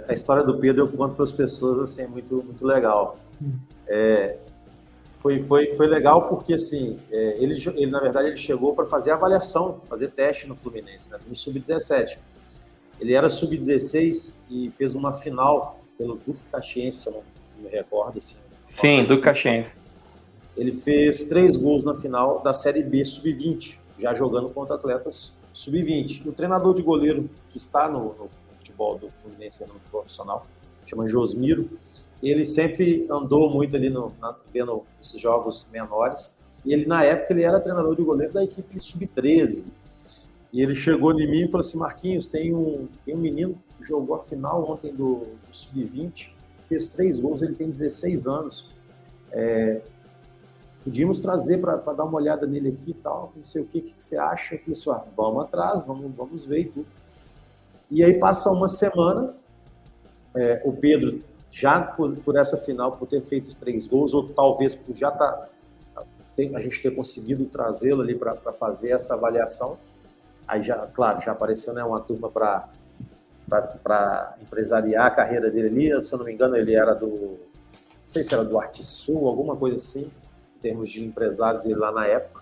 A história do Pedro eu conto para as pessoas, assim, é muito, muito legal. Foi legal porque, assim, ele, na verdade, ele chegou para fazer avaliação, fazer teste no Fluminense, né, no Sub-17. Ele era Sub-16 e fez uma final pelo Duque Caxiense, eu não me recordo. Assim, sim, Duque Caxiense. Ele fez 3 gols na final da Série B Sub-20, já jogando contra atletas Sub-20. O treinador de goleiro que está no futebol do Fluminense, no profissional, chama Josmiro, ele sempre andou muito ali vendo esses jogos menores. E ele, na época, ele era treinador de goleiro da equipe Sub-13. E ele chegou em mim e falou assim: Marquinhos, tem um menino que jogou a final ontem do Sub-20, fez 3 gols, ele tem 16 anos. Podíamos trazer para dar uma olhada nele aqui e tal, não sei o que você acha. Eu falei assim: vamos atrás, vamos ver e tudo. E aí passa uma semana, o Pedro, já por essa final, por ter feito os 3 gols, ou talvez por já a gente ter conseguido trazê-lo ali para fazer essa avaliação. Aí, claro, já apareceu, né, uma turma para empresariar a carreira dele ali. Se eu não me engano, ele era não sei se era do Artisul, alguma coisa assim, em termos de empresário dele lá na época.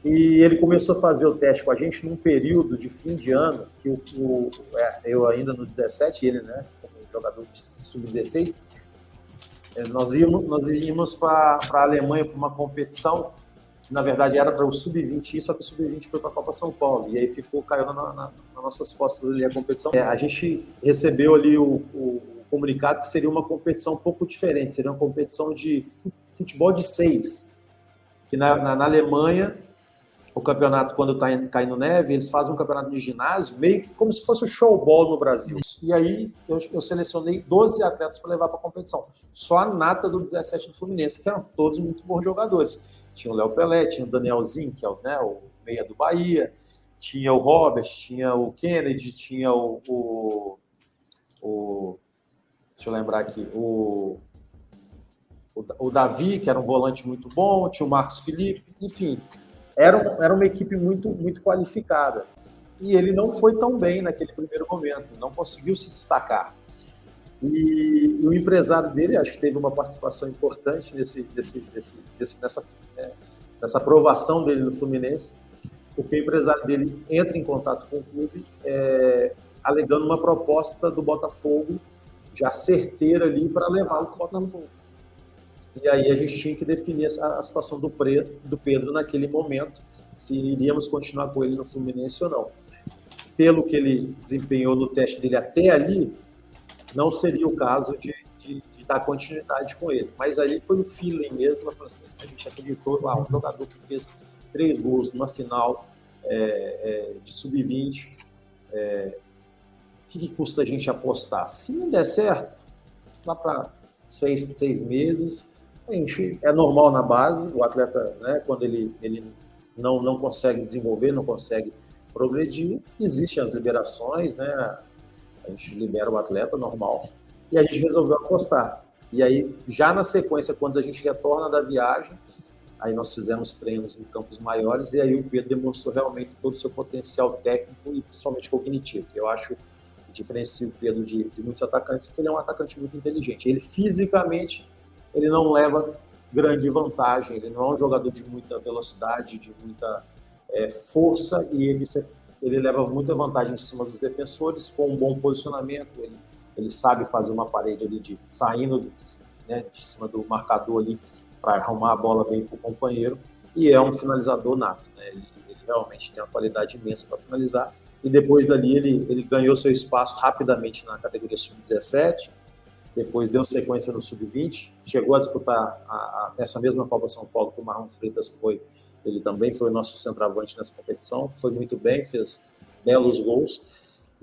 E ele começou a fazer o teste com a gente num período de fim de ano, que eu ainda no 17, ele, né, como jogador de sub-16, nós íamos para a Alemanha para uma competição que, na verdade, era para o sub-20, só que o sub-20 foi para a Copa São Paulo, e aí caiu nas nossas costas ali a competição. A gente recebeu ali o comunicado que seria uma competição um pouco diferente, seria uma competição de futebol de 6, que na Alemanha, o campeonato, quando está caindo neve, eles fazem um campeonato de ginásio, meio que como se fosse o showball no Brasil. E aí eu selecionei 12 atletas para levar para a competição. Só a nata do 17 do Fluminense, que eram todos muito bons jogadores. Tinha o Léo Pelé, tinha o Danielzinho, que é o meia do Bahia, tinha o Robert, tinha o Kennedy, tinha deixa eu lembrar aqui, o Davi, que era um volante muito bom, tinha o Marcos Felipe, enfim, era uma equipe muito, muito qualificada. E ele não foi tão bem naquele primeiro momento, não conseguiu se destacar. E o empresário dele, acho que teve uma participação importante nessa aprovação dele no Fluminense, porque o empresário dele entra em contato com o clube alegando uma proposta do Botafogo já certeira ali para levá-lo para o Botafogo. E aí a gente tinha que definir a situação do Pedro naquele momento, se iríamos continuar com ele no Fluminense ou não. Pelo que ele desempenhou no teste dele até ali, não seria o caso de dar continuidade com ele. Mas ali foi o feeling mesmo, assim, a gente acreditou lá, um jogador que fez 3 gols numa final de sub-20, o que custa a gente apostar? Se não der certo, lá para 6 meses, a gente, é normal na base, o atleta, né, quando ele não consegue desenvolver, não consegue progredir, existem as liberações, né, a gente libera o atleta normal, e a gente resolveu apostar. E aí, já na sequência, quando a gente retorna da viagem, aí nós fizemos treinos em campos maiores, e aí o Pedro demonstrou realmente todo o seu potencial técnico e principalmente cognitivo, que eu acho que diferencia o Pedro de muitos atacantes, porque ele é um atacante muito inteligente. Ele fisicamente, ele não leva grande vantagem, ele não é um jogador de muita velocidade, de muita força, e ele leva muita vantagem em cima dos defensores, com um bom posicionamento, ele sabe fazer uma parede ali saindo, né, de cima do marcador ali, para arrumar a bola bem para o companheiro, e é um finalizador nato, né? Ele realmente tem uma qualidade imensa para finalizar, e depois dali ele ganhou seu espaço rapidamente na categoria sub-17, depois deu sequência no sub-20, chegou a disputar essa mesma Copa São Paulo que o Marlon Freitas foi, ele também foi o nosso centroavante nessa competição, foi muito bem, fez belos gols,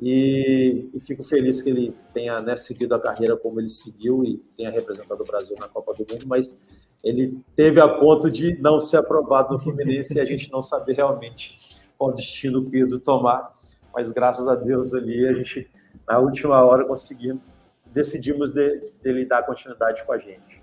e fico feliz que ele tenha, né, seguido a carreira como ele seguiu e tenha representado o Brasil na Copa do Mundo, mas ele teve a ponto de não ser aprovado no Fluminense e a gente não saber realmente qual destino o Pedro tomar, mas graças a Deus ali a gente, na última hora, decidimos dele dar continuidade com a gente.